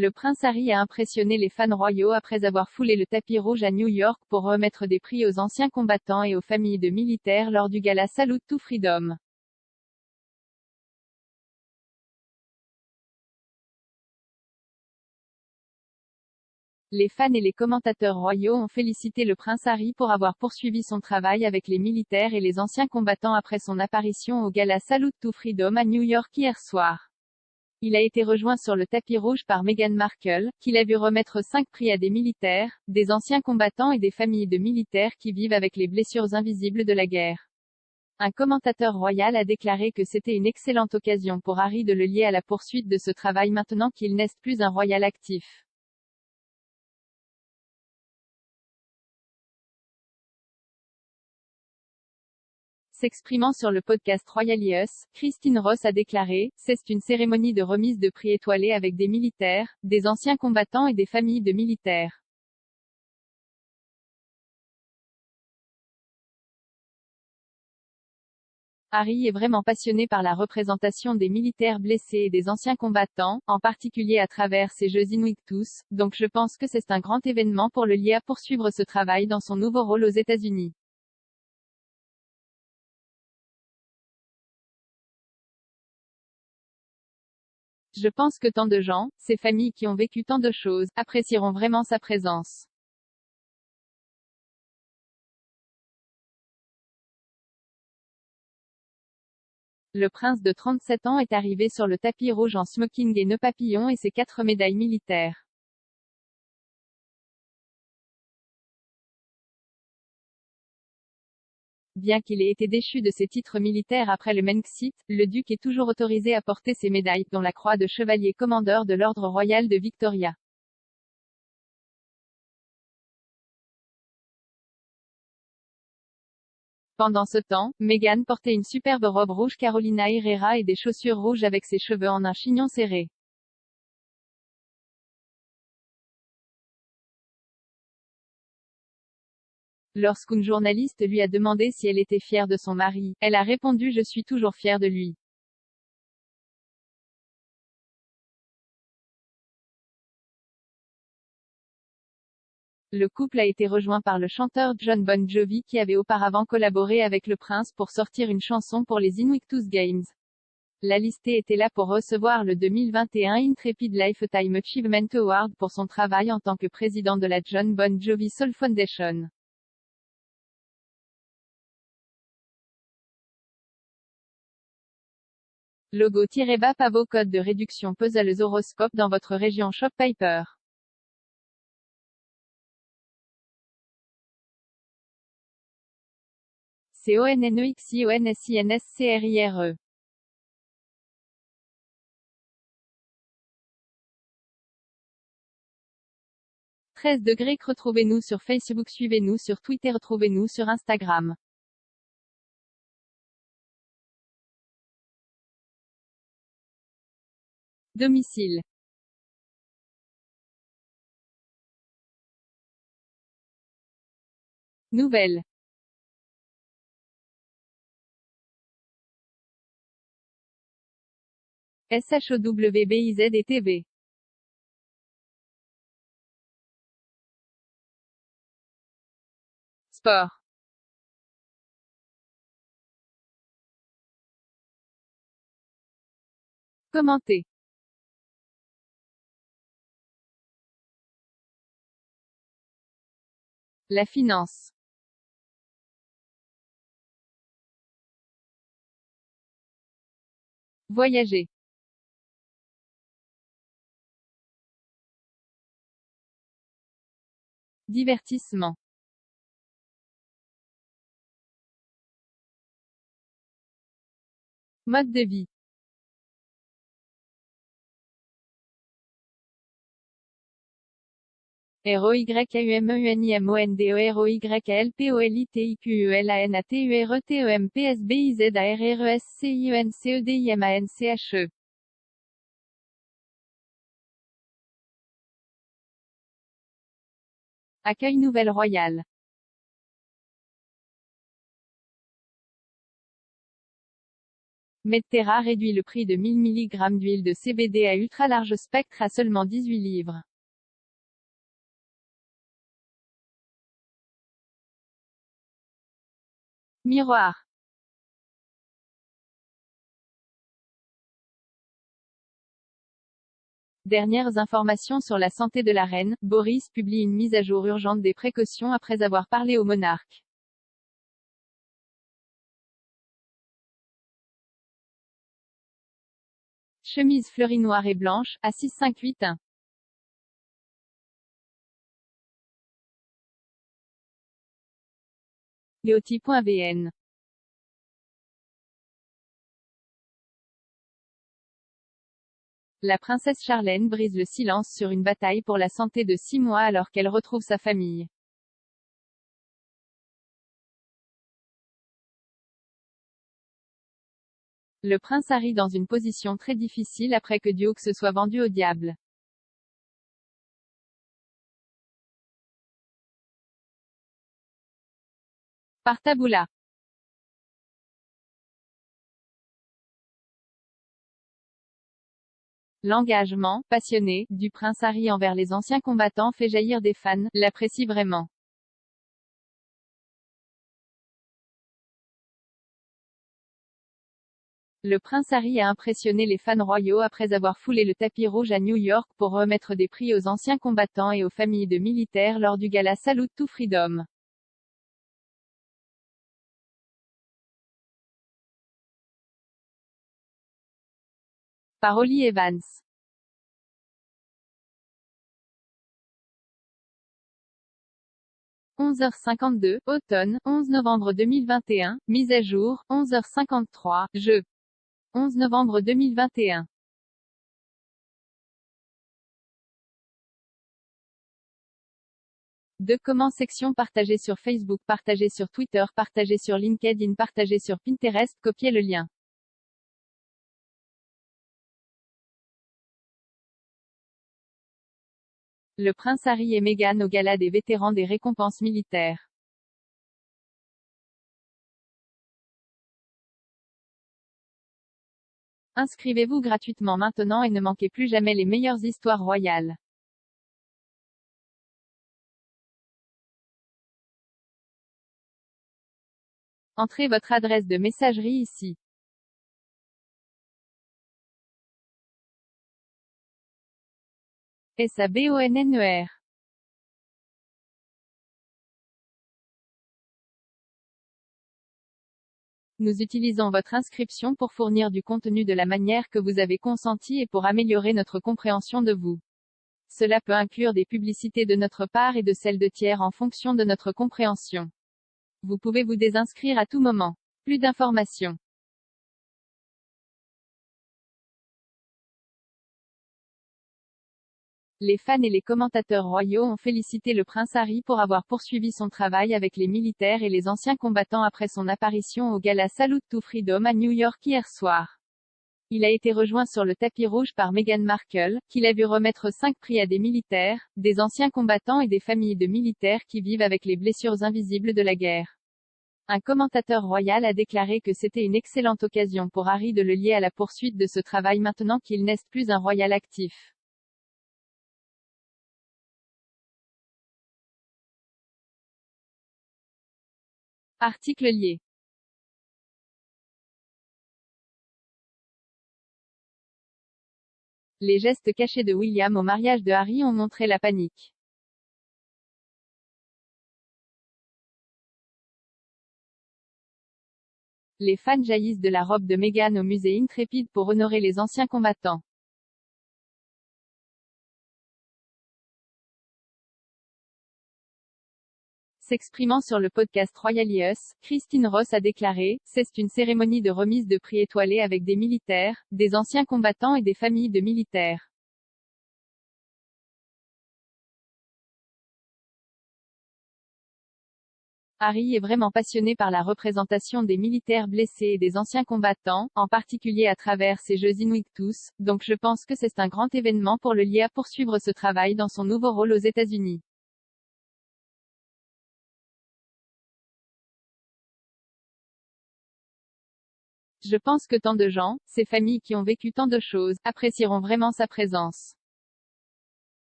Le prince Harry a impressionné les fans royaux après avoir foulé le tapis rouge à New York pour remettre des prix aux anciens combattants et aux familles de militaires lors du gala Salute to Freedom. Les fans et les commentateurs royaux ont félicité le prince Harry pour avoir poursuivi son travail avec les militaires et les anciens combattants après son apparition au gala Salute to Freedom à New York hier soir. Il a été rejoint sur le tapis rouge par Meghan Markle, qui l'a vu remettre 5 prix à des militaires, des anciens combattants et des familles de militaires qui vivent avec les blessures invisibles de la guerre. Un commentateur royal a déclaré que c'était une excellente occasion pour Harry de le lier à la poursuite de ce travail maintenant qu'il n'est plus un royal actif. S'exprimant sur le podcast Royalius, Christine Ross a déclaré: C'est une cérémonie de remise de prix étoilée avec des militaires, des anciens combattants et des familles de militaires. Harry est vraiment passionné par la représentation des militaires blessés et des anciens combattants, en particulier à travers ces Jeux Invictus, donc je pense que c'est un grand événement pour le lier à poursuivre ce travail dans son nouveau rôle aux États-Unis. Je pense que tant de gens, ces familles qui ont vécu tant de choses, apprécieront vraiment sa présence. Le prince de 37 ans est arrivé sur le tapis rouge en smoking et nœud papillon et ses 4 médailles militaires. Bien qu'il ait été déchu de ses titres militaires après le Brexit, le duc est toujours autorisé à porter ses médailles, dont la croix de chevalier commandeur de l'ordre royal de Victoria. Pendant ce temps, Meghan portait une superbe robe rouge Carolina Herrera et des chaussures rouges avec ses cheveux en un chignon serré. Lorsqu'une journaliste lui a demandé si elle était fière de son mari, elle a répondu: Je suis toujours fière de lui. Le couple a été rejoint par le chanteur Jon Bon Jovi qui avait auparavant collaboré avec le prince pour sortir une chanson pour les Invictus Games. La listée était là pour recevoir le 2021 Intrepid Lifetime Achievement Award pour son travail en tant que président de la Jon Bon Jovi Soul Foundation. Logo-bas Pavo code de réduction Puzzles Horoscope dans votre région Shop Piper. CONNEXIONSINSCRIRE 13 degrés. Retrouvez-nous sur Facebook, suivez-nous sur Twitter, retrouvez-nous sur Instagram. Domicile. Nouvelle. SHOWBIZ et TV. Sport. Commenter. La finance. Voyager. Divertissement. Mode de vie. ROYMUNIMONDEROYALPOLITIQUELANATURESCIENCEDIMANCHE. Accueil Nouvelle-Royale. Medterra réduit le prix de 1000 mg d'huile de CBD à ultra large spectre à seulement 18 livres. Miroir. Dernières informations sur la santé de la reine, Boris publie une mise à jour urgente des précautions après avoir parlé au monarque. Chemise fleurie noire et blanche, à 6,581. Leoti.vn. La princesse Charlène brise le silence sur une bataille pour la santé de 6 mois alors qu'elle retrouve sa famille. Le prince Harry dans une position très difficile après que Duke se soit vendu au diable. Par Taboola. L'engagement, passionné, du prince Harry envers les anciens combattants fait jaillir des fans, l'apprécient vraiment. Le prince Harry a impressionné les fans royaux après avoir foulé le tapis rouge à New York pour remettre des prix aux anciens combattants et aux familles de militaires lors du gala Salute to Freedom. Par Holly Evans. « 11h52, automne, 11 novembre 2021, mise à jour, 11h53, jeu. 11 novembre 2021. De comment section partagée sur Facebook, partagée sur Twitter, partagée sur LinkedIn, partagée sur Pinterest, copiez le lien. Le prince Harry et Meghan au gala des vétérans des récompenses militaires. Inscrivez-vous gratuitement maintenant et ne manquez plus jamais les meilleures histoires royales. Entrez votre adresse de messagerie ici. SABONNER. Nous utilisons votre inscription pour fournir du contenu de la manière que vous avez consenti et pour améliorer notre compréhension de vous. Cela peut inclure des publicités de notre part et de celles de tiers en fonction de notre compréhension. Vous pouvez vous désinscrire à tout moment. Plus d'informations. Les fans et les commentateurs royaux ont félicité le prince Harry pour avoir poursuivi son travail avec les militaires et les anciens combattants après son apparition au gala Salute to Freedom à New York hier soir. Il a été rejoint sur le tapis rouge par Meghan Markle, qui l'a vu remettre 5 prix à des militaires, des anciens combattants et des familles de militaires qui vivent avec les blessures invisibles de la guerre. Un commentateur royal a déclaré que c'était une excellente occasion pour Harry de le lier à la poursuite de ce travail maintenant qu'il n'est plus un royal actif. Article lié. Les gestes cachés de William au mariage de Harry ont montré la panique. Les fans jaillissent de la robe de Meghan au musée Intrépide pour honorer les anciens combattants. S'exprimant sur le podcast Royalius, Christine Ross a déclaré « C'est une cérémonie de remise de prix étoilée avec des militaires, des anciens combattants et des familles de militaires. Harry est vraiment passionné par la représentation des militaires blessés et des anciens combattants, en particulier à travers ces Jeux Invictus, donc je pense que c'est un grand événement pour le lier à poursuivre ce travail dans son nouveau rôle aux États-Unis. Je pense que tant de gens, ces familles qui ont vécu tant de choses, apprécieront vraiment sa présence.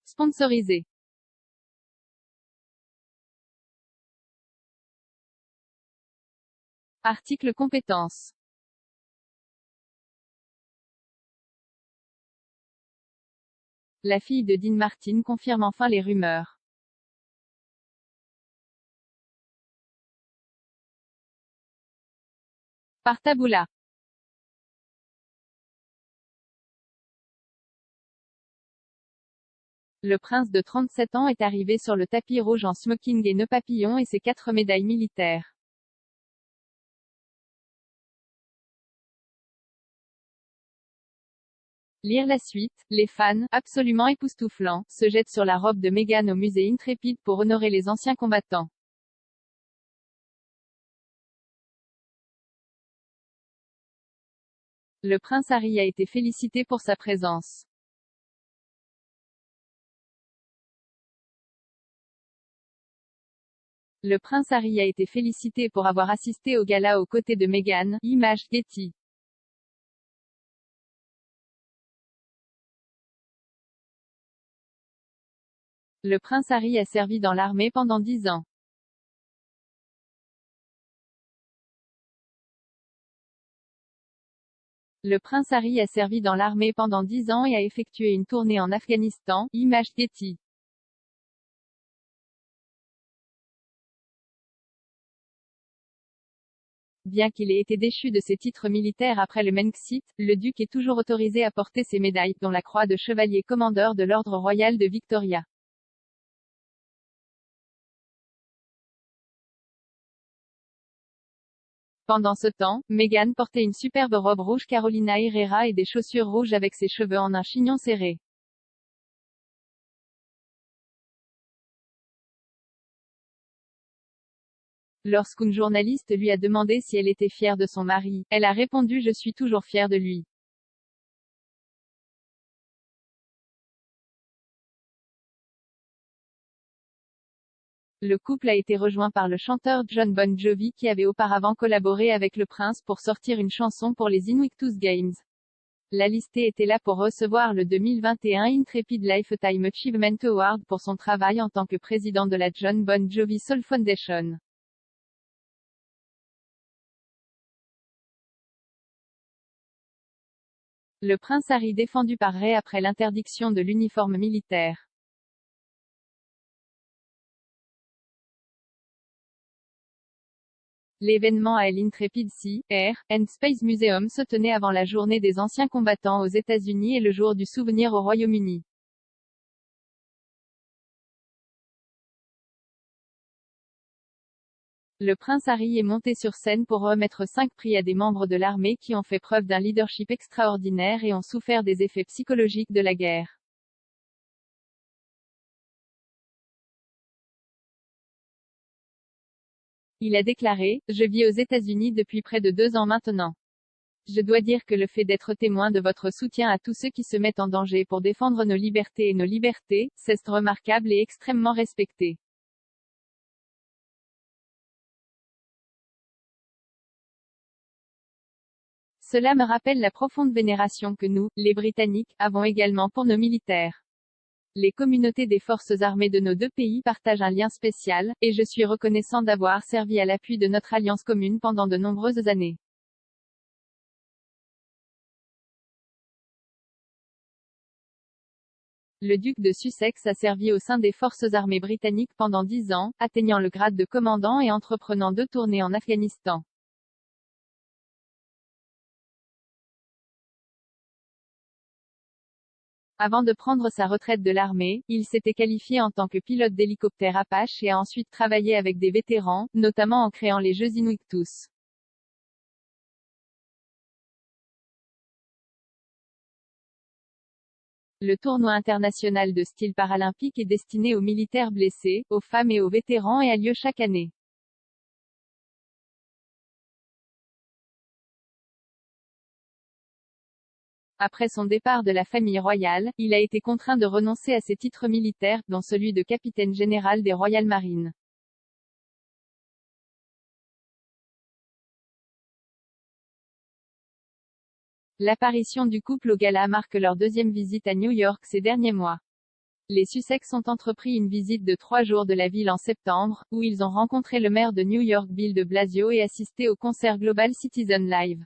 Sponsorisé. Article compétences. La fille de Dean Martin confirme enfin les rumeurs. Par Taboola. Le prince de 37 ans est arrivé sur le tapis rouge en smoking et nœud papillon et ses 4 médailles militaires. Lire la suite, les fans, absolument époustouflants, se jettent sur la robe de Meghan au musée Intrépide pour honorer les anciens combattants. Le prince Harry a été félicité pour sa présence. Le prince Harry a été félicité pour avoir assisté au gala aux côtés de Meghan, image Getty. Le prince Harry a servi dans l'armée pendant 10 ans. Le prince Harry a servi dans l'armée pendant 10 ans et a effectué une tournée en Afghanistan, image Getty. Bien qu'il ait été déchu de ses titres militaires après le Brexit, le duc est toujours autorisé à porter ses médailles, dont la croix de chevalier commandeur de l'ordre royal de Victoria. Pendant ce temps, Meghan portait une superbe robe rouge Carolina Herrera et des chaussures rouges avec ses cheveux en un chignon serré. Lorsqu'une journaliste lui a demandé si elle était fière de son mari, elle a répondu « Je suis toujours fière de lui ». Le couple a été rejoint par le chanteur Jon Bon Jovi qui avait auparavant collaboré avec le prince pour sortir une chanson pour les Invictus Games. La listée était là pour recevoir le 2021 Intrepid Lifetime Achievement Award pour son travail en tant que président de la Jon Bon Jovi Soul Foundation. Le prince Harry défendu par Ray après l'interdiction de l'uniforme militaire. L'événement à l'Intrepid Sea, Air and Space Museum se tenait avant la journée des anciens combattants aux États-Unis et le jour du souvenir au Royaume-Uni. Le prince Harry est monté sur scène pour remettre 5 prix à des membres de l'armée qui ont fait preuve d'un leadership extraordinaire et ont souffert des effets psychologiques de la guerre. Il a déclaré « Je vis aux États-Unis depuis près de 2 ans maintenant. Je dois dire que le fait d'être témoin de votre soutien à tous ceux qui se mettent en danger pour défendre nos libertés et nos libertés, c'est remarquable et extrêmement respecté. Cela me rappelle la profonde vénération que nous, les Britanniques, avons également pour nos militaires. Les communautés des forces armées de nos deux pays partagent un lien spécial, et je suis reconnaissant d'avoir servi à l'appui de notre alliance commune pendant de nombreuses années. Le duc de Sussex a servi au sein des forces armées britanniques pendant 10 ans, atteignant le grade de commandant et entreprenant 2 tournées en Afghanistan. Avant de prendre sa retraite de l'armée, il s'était qualifié en tant que pilote d'hélicoptère Apache et a ensuite travaillé avec des vétérans, notamment en créant les Jeux Invictus. Le tournoi international de style paralympique est destiné aux militaires blessés, aux femmes et aux vétérans et a lieu chaque année. Après son départ de la famille royale, il a été contraint de renoncer à ses titres militaires, dont celui de capitaine général des Royal Marines. L'apparition du couple au gala marque leur deuxième visite à New York ces derniers mois. Les Sussex ont entrepris une visite de 3 jours de la ville en septembre, où ils ont rencontré le maire de New York Bill de Blasio et assisté au concert Global Citizen Live.